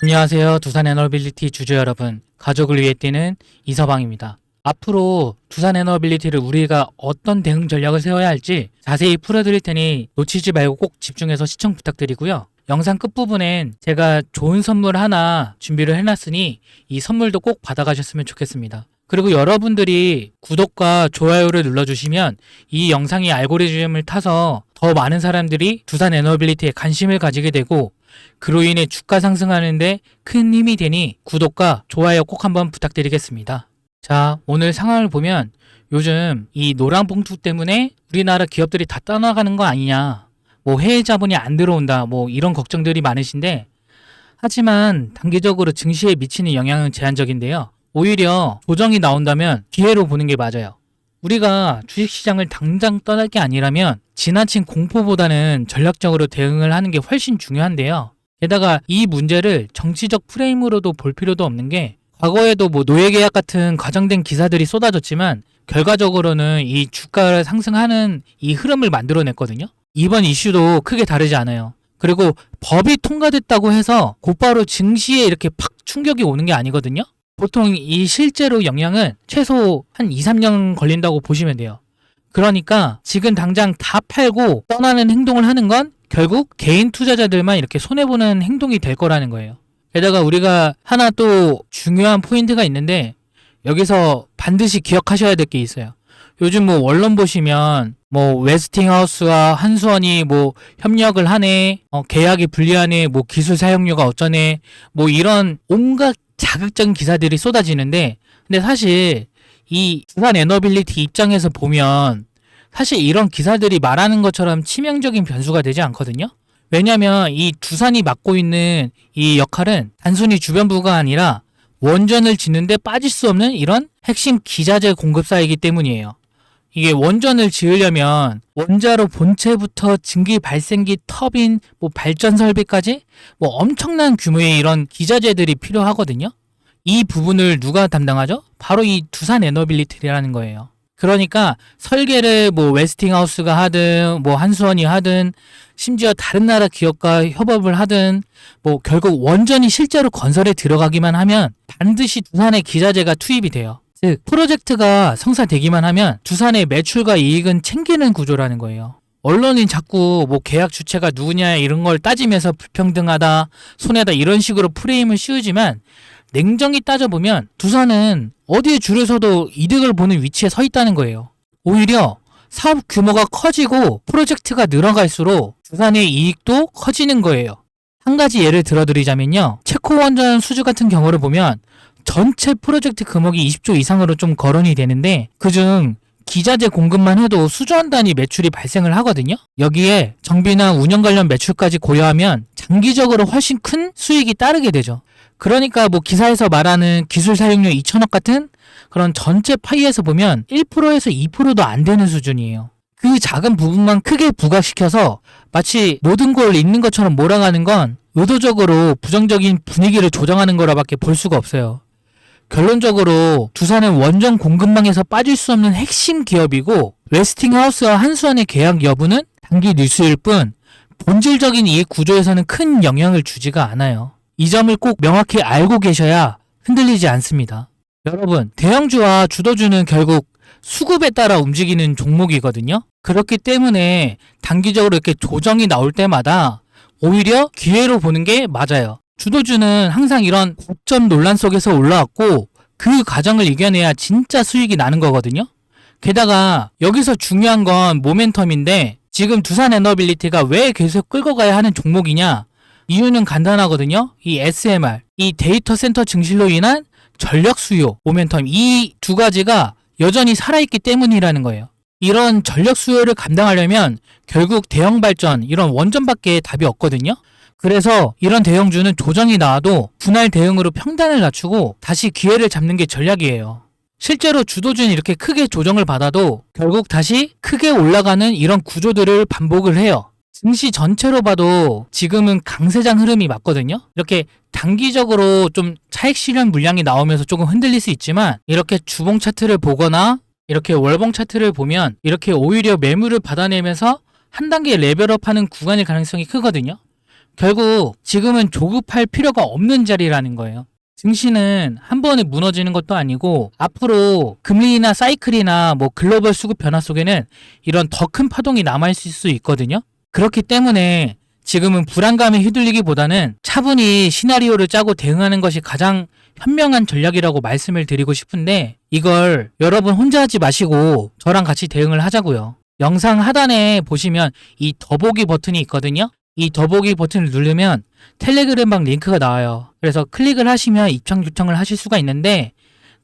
안녕하세요. 두산 에너빌리티 주주 여러분, 가족을 위해 뛰는 이서방입니다. 앞으로 두산 에너빌리티를 우리가 어떤 대응 전략을 세워야 할지 자세히 풀어드릴 테니 놓치지 말고 꼭 집중해서 시청 부탁드리고요. 영상 끝부분엔 제가 좋은 선물 하나 준비를 해놨으니 이 선물도 꼭 받아가셨으면 좋겠습니다. 그리고 여러분들이 구독과 좋아요를 눌러주시면 이 영상이 알고리즘을 타서 더 많은 사람들이 두산 에너빌리티에 관심을 가지게 되고 그로 인해 주가 상승하는데 큰 힘이 되니 구독과 좋아요 꼭 한번 부탁드리겠습니다. 자, 오늘 상황을 보면 요즘 이 노란 봉투 때문에 우리나라 기업들이 다 떠나가는 거 아니냐, 뭐 해외 자본이 안 들어온다, 뭐 이런 걱정들이 많으신데, 하지만 단기적으로 증시에 미치는 영향은 제한적인데요. 오히려 조정이 나온다면 기회로 보는 게 맞아요. 우리가 주식시장을 당장 떠날 게 아니라면 지나친 공포보다는 전략적으로 대응을 하는 게 훨씬 중요한데요. 게다가 이 문제를 정치적 프레임으로도 볼 필요도 없는 게, 과거에도 뭐 노예계약 같은 과장된 기사들이 쏟아졌지만 결과적으로는 이 주가를 상승하는 이 흐름을 만들어냈거든요. 이번 이슈도 크게 다르지 않아요. 그리고 법이 통과됐다고 해서 곧바로 증시에 이렇게 팍 충격이 오는 게 아니거든요. 보통 이 실제로 영향은 최소 한 2, 3년 걸린다고 보시면 돼요. 그러니까 지금 당장 다 팔고 떠나는 행동을 하는 건 결국 개인 투자자들만 이렇게 손해보는 행동이 될 거라는 거예요. 게다가 우리가 하나 또 중요한 포인트가 있는데, 여기서 반드시 기억하셔야 될 게 있어요. 요즘 뭐 원론 보시면 뭐 웨스팅하우스와 한수원이 뭐 협력을 하네, 계약이 불리하네, 뭐 기술 사용료가 어쩌네, 뭐 이런 온갖 자극적인 기사들이 쏟아지는데, 근데 사실 이 두산 에너빌리티 입장에서 보면 사실 이런 기사들이 말하는 것처럼 치명적인 변수가 되지 않거든요. 왜냐면 이 두산이 맡고 있는 이 역할은 단순히 주변부가 아니라 원전을 짓는데 빠질 수 없는 이런 핵심 기자재 공급사이기 때문이에요. 이게 원전을 지으려면 원자로 본체부터 증기 발생기, 터빈, 뭐 발전 설비까지 뭐 엄청난 규모의 이런 기자재들이 필요하거든요. 이 부분을 누가 담당하죠? 바로 이 두산 에너빌리티라는 거예요. 그러니까 설계를 뭐 웨스팅하우스가 하든 뭐 한수원이 하든 심지어 다른 나라 기업과 협업을 하든 뭐 결국 원전이 실제로 건설에 들어가기만 하면 반드시 두산의 기자재가 투입이 돼요. 즉 프로젝트가 성사되기만 하면 두산의 매출과 이익은 챙기는 구조라는 거예요. 언론이 자꾸 뭐 계약 주체가 누구냐 이런 걸 따지면서 불평등하다, 손해다 이런 식으로 프레임을 씌우지만 냉정히 따져보면 두산은 어디에 줄을 서도 이득을 보는 위치에 서 있다는 거예요. 오히려 사업 규모가 커지고 프로젝트가 늘어갈수록 두산의 이익도 커지는 거예요. 한 가지 예를 들어드리자면요. 체코 원전 수주 같은 경우를 보면 전체 프로젝트 금액이 20조 이상으로 좀 거론이 되는데, 그중 기자재 공급만 해도 수조원 단위 매출이 발생을 하거든요. 여기에 정비나 운영 관련 매출까지 고려하면 장기적으로 훨씬 큰 수익이 따르게 되죠. 그러니까 뭐 기사에서 말하는 기술 사용료 2천억 같은 그런 전체 파이에서 보면 1%에서 2%도 안 되는 수준이에요. 그 작은 부분만 크게 부각시켜서 마치 모든 걸 있는 것처럼 몰아가는 건 의도적으로 부정적인 분위기를 조정하는 거라밖에 볼 수가 없어요. 결론적으로 두산은 원전 공급망에서 빠질 수 없는 핵심 기업이고, 웨스팅하우스와 한수원의 계약 여부는 단기 뉴스일 뿐 본질적인 이익 구조에서는 큰 영향을 주지가 않아요. 이 점을 꼭 명확히 알고 계셔야 흔들리지 않습니다. 여러분, 대형주와 주도주는 결국 수급에 따라 움직이는 종목이거든요. 그렇기 때문에 단기적으로 이렇게 조정이 나올 때마다 오히려 기회로 보는 게 맞아요. 주도주는 항상 이런 고점 논란 속에서 올라왔고 그 과정을 이겨내야 진짜 수익이 나는 거거든요. 게다가 여기서 중요한 건 모멘텀인데, 지금 두산 에너빌리티가 왜 계속 끌고 가야 하는 종목이냐? 이유는 간단하거든요. 이 SMR, 이 데이터 센터 증실로 인한 전력 수요, 모멘텀, 이 두 가지가 여전히 살아있기 때문이라는 거예요. 이런 전력 수요를 감당하려면 결국 대형 발전, 이런 원전밖에 답이 없거든요. 그래서 이런 대형주는 조정이 나와도 분할 대응으로 평단을 낮추고 다시 기회를 잡는 게 전략이에요. 실제로 주도주는 이렇게 크게 조정을 받아도 결국 다시 크게 올라가는 이런 구조들을 반복을 해요. 증시 전체로 봐도 지금은 강세장 흐름이 맞거든요. 이렇게 단기적으로 좀 차익 실현 물량이 나오면서 조금 흔들릴 수 있지만, 이렇게 주봉 차트를 보거나 이렇게 월봉 차트를 보면 이렇게 오히려 매물을 받아내면서 한 단계 레벨업하는 구간일 가능성이 크거든요. 결국 지금은 조급할 필요가 없는 자리라는 거예요. 증시는 한 번에 무너지는 것도 아니고 앞으로 금리나 사이클이나 뭐 글로벌 수급 변화 속에는 이런 더 큰 파동이 남아있을 수 있거든요. 그렇기 때문에 지금은 불안감에 휘둘리기보다는 차분히 시나리오를 짜고 대응하는 것이 가장 현명한 전략이라고 말씀을 드리고 싶은데 이걸 여러분 혼자 하지 마시고 저랑 같이 대응을 하자고요. 영상 하단에 보시면 이 더보기 버튼이 있거든요. 이 더보기 버튼을 누르면 텔레그램방 링크가 나와요. 그래서 클릭을 하시면 입장 요청을 하실 수가 있는데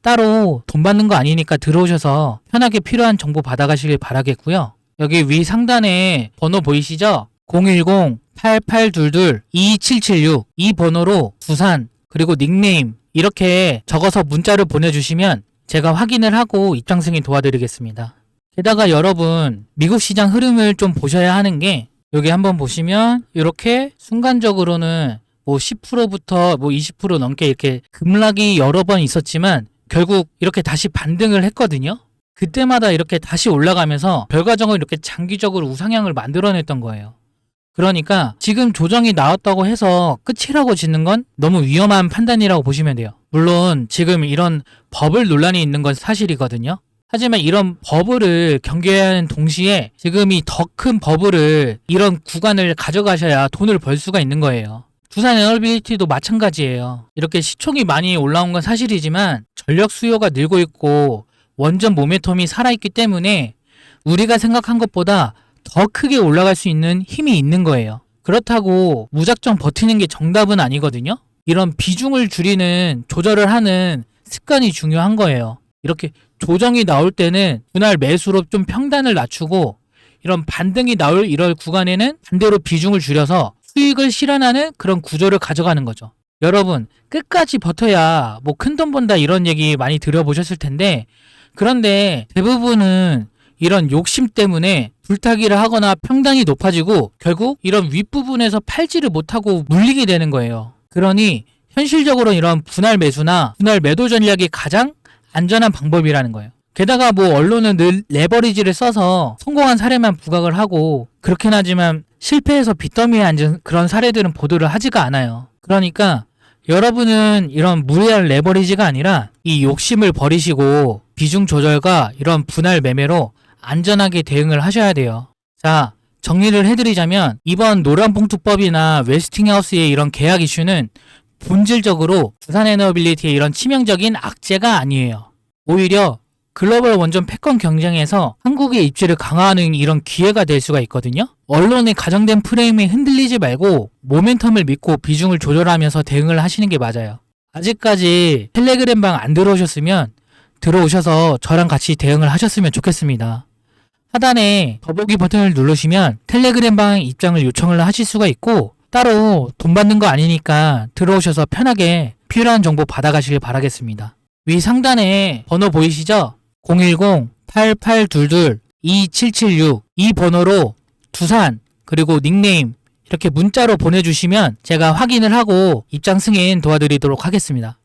따로 돈 받는 거 아니니까 들어오셔서 편하게 필요한 정보 받아가시길 바라겠고요. 여기 위 상단에 번호 보이시죠? 010-8822-2776 이 번호로 부산 그리고 닉네임 이렇게 적어서 문자를 보내주시면 제가 확인을 하고 입장 승인 도와드리겠습니다. 게다가 여러분 미국 시장 흐름을 좀 보셔야 하는 게 여기 한번 보시면 이렇게 순간적으로는 뭐 10%부터 뭐 20% 넘게 이렇게 급락이 여러 번 있었지만 결국 이렇게 다시 반등을 했거든요. 그때마다 이렇게 다시 올라가면서 결과적으로 이렇게 장기적으로 우상향을 만들어냈던 거예요. 그러니까 지금 조정이 나왔다고 해서 끝이라고 짓는 건 너무 위험한 판단이라고 보시면 돼요. 물론 지금 이런 버블 논란이 있는 건 사실이거든요. 하지만 이런 버블을 경계해야 하는 동시에 지금 이 더 큰 버블을 이런 구간을 가져가셔야 돈을 벌 수가 있는 거예요. 두산 에너빌리티도 마찬가지예요. 이렇게 시총이 많이 올라온 건 사실이지만 전력 수요가 늘고 있고 원전 모멘텀이 살아있기 때문에 우리가 생각한 것보다 더 크게 올라갈 수 있는 힘이 있는 거예요. 그렇다고 무작정 버티는 게 정답은 아니거든요. 이런 비중을 줄이는 조절을 하는 습관이 중요한 거예요. 이렇게 조정이 나올 때는 분할 매수로 좀 평단을 낮추고 이런 반등이 나올 이럴 구간에는 반대로 비중을 줄여서 수익을 실현하는 그런 구조를 가져가는 거죠. 여러분 끝까지 버텨야 뭐 큰돈 번다 이런 얘기 많이 들어보셨을 텐데 그런데 대부분은 이런 욕심 때문에 불타기를 하거나 평단이 높아지고 결국 이런 윗부분에서 팔지를 못하고 물리게 되는 거예요. 그러니 현실적으로 이런 분할 매수나 분할 매도 전략이 가장 안전한 방법이라는 거예요. 게다가 뭐 언론은 늘 레버리지를 써서 성공한 사례만 부각을 하고 그렇긴 하지만 실패해서 빚더미에 앉은 그런 사례들은 보도를 하지가 않아요. 그러니까 여러분은 이런 무리한 레버리지가 아니라 이 욕심을 버리시고 비중 조절과 이런 분할 매매로 안전하게 대응을 하셔야 돼요. 자, 정리를 해드리자면 이번 노란봉투법이나 웨스팅하우스의 이런 계약 이슈는 본질적으로 두산에너빌리티의 이런 치명적인 악재가 아니에요. 오히려 글로벌 원전 패권 경쟁에서 한국의 입지를 강화하는 이런 기회가 될 수가 있거든요. 언론의 가정된 프레임에 흔들리지 말고 모멘텀을 믿고 비중을 조절하면서 대응을 하시는 게 맞아요. 아직까지 텔레그램방 안 들어오셨으면 들어오셔서 저랑 같이 대응을 하셨으면 좋겠습니다. 하단에 더보기 버튼을 누르시면 텔레그램방 입장을 요청을 하실 수가 있고 따로 돈 받는 거 아니니까 들어오셔서 편하게 필요한 정보 받아가시길 바라겠습니다. 위 상단에 번호 보이시죠? 010-8822-2776 이 번호로 두산 그리고 닉네임 이렇게 문자로 보내주시면 제가 확인을 하고 입장 승인 도와드리도록 하겠습니다.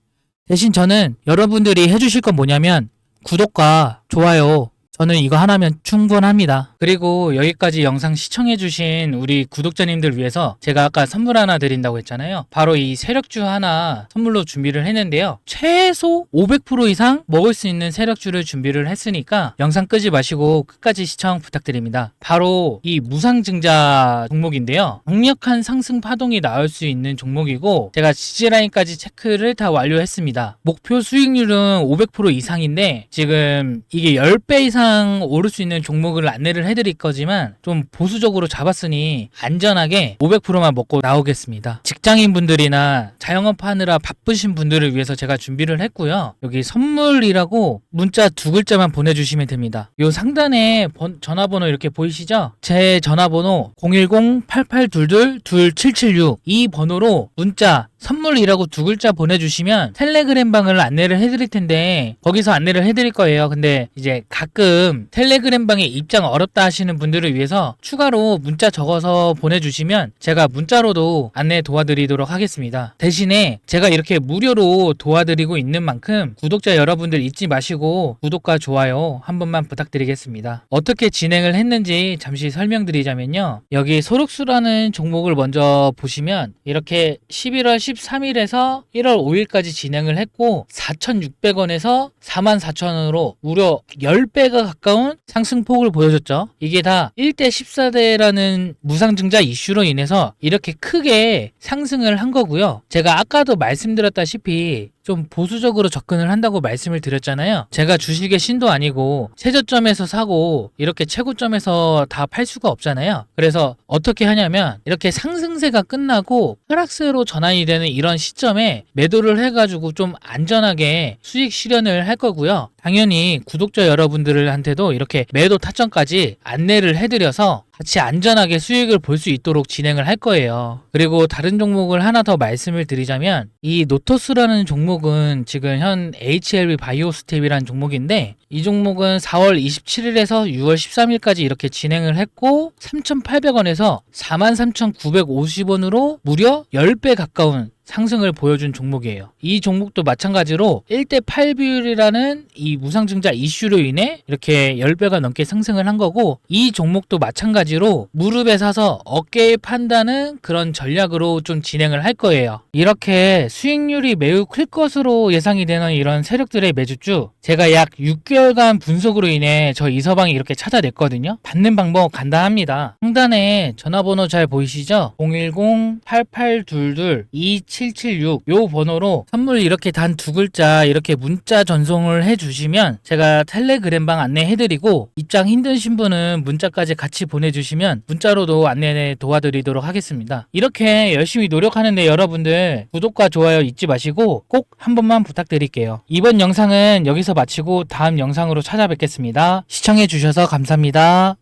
대신 저는 여러분들이 해주실 건 뭐냐면 구독과 좋아요 저는 이거 하나면 충분합니다. 그리고 여기까지 영상 시청해주신 우리 구독자님들 위해서 제가 아까 선물 하나 드린다고 했잖아요. 바로 이 세력주 하나 선물로 준비를 했는데요. 최소 500% 이상 먹을 수 있는 세력주를 준비를 했으니까 영상 끄지 마시고 끝까지 시청 부탁드립니다. 바로 이 무상증자 종목인데요. 강력한 상승 파동이 나올 수 있는 종목이고 제가 지지라인까지 체크를 다 완료했습니다. 목표 수익률은 500% 이상인데 지금 이게 10배 이상 오를 수 있는 종목을 안내를 해드릴 거지만 좀 보수적으로 잡았으니 안전하게 500%만 먹고 나오겠습니다. 직장인분들이나 자영업 하느라 바쁘신 분들을 위해서 제가 준비를 했고요. 여기 선물이라고 문자 2글자만 보내주시면 됩니다. 요 상단에 전화번호 이렇게 보이시죠? 제 전화번호 010-8822-2776 이 번호로 문자 선물이라고 두 글자 보내주시면 텔레그램 방을 안내를 해드릴 텐데 거기서 안내를 해드릴 거예요. 근데 이제 가끔 텔레그램 방에 입장 어렵다 하시는 분들을 위해서 추가로 문자 적어서 보내주시면 제가 문자로도 안내 도와드리도록 하겠습니다. 대신에 제가 이렇게 무료로 도와드리고 있는 만큼 구독자 여러분들 잊지 마시고 구독과 좋아요 한 번만 부탁드리겠습니다. 어떻게 진행을 했는지 잠시 설명드리자면요. 여기 소록수라는 종목을 먼저 보시면 이렇게 11월 13일에서 1월 5일까지 진행을 했고 4,600원에서 44,000원으로 무려 10배가 가까운 상승폭을 보여줬죠. 이게 다 1대 14대라는 무상증자 이슈로 인해서 이렇게 크게 상승을 한 거고요. 제가 아까도 말씀드렸다시피 좀 보수적으로 접근을 한다고 말씀을 드렸잖아요. 제가 주식의 신도 아니고 최저점에서 사고 이렇게 최고점에서 다 팔 수가 없잖아요. 그래서 어떻게 하냐면 이렇게 상승세가 끝나고 하락세로 전환이 되는 이런 시점에 매도를 해가지고 좀 안전하게 수익 실현을 할 거고요. 당연히 구독자 여러분들한테도 이렇게 매도 타점까지 안내를 해드려서 같이 안전하게 수익을 볼 수 있도록 진행을 할 거예요. 그리고 다른 종목을 하나 더 말씀을 드리자면 이 노토스라는 종목은 지금 현 HLB 바이오스텝이라는 종목인데 이 종목은 4월 27일에서 6월 13일까지 이렇게 진행을 했고 3,800원에서 43,950원으로 무려 10배 가까운 상승을 보여준 종목이에요. 이 종목도 마찬가지로 1대 8 비율이라는 이 무상증자 이슈로 인해 이렇게 10배가 넘게 상승을 한 거고 이 종목도 마찬가지로 무릎에 사서 어깨에 판다는 그런 전략으로 좀 진행을 할 거예요. 이렇게 수익률이 매우 클 것으로 예상이 되는 이런 세력들의 매주주 제가 약 6개월간 분석으로 인해 저 이서방이 이렇게 찾아냈거든요. 받는 방법 간단합니다. 상단에 전화번호 잘 보이시죠? 010-8822-2776 요 번호로 선물 이렇게 단 두 글자 이렇게 문자 전송을 해주시면 제가 텔레그램방 안내해드리고 입장 힘드신 분은 문자까지 같이 보내주시면 문자로도 안내 도와드리도록 하겠습니다. 이렇게 열심히 노력하는데 여러분들 구독과 좋아요 잊지 마시고 꼭 한 번만 부탁드릴게요. 이번 영상은 여기서 마치고 다음 영상으로 찾아뵙겠습니다. 시청해주셔서 감사합니다.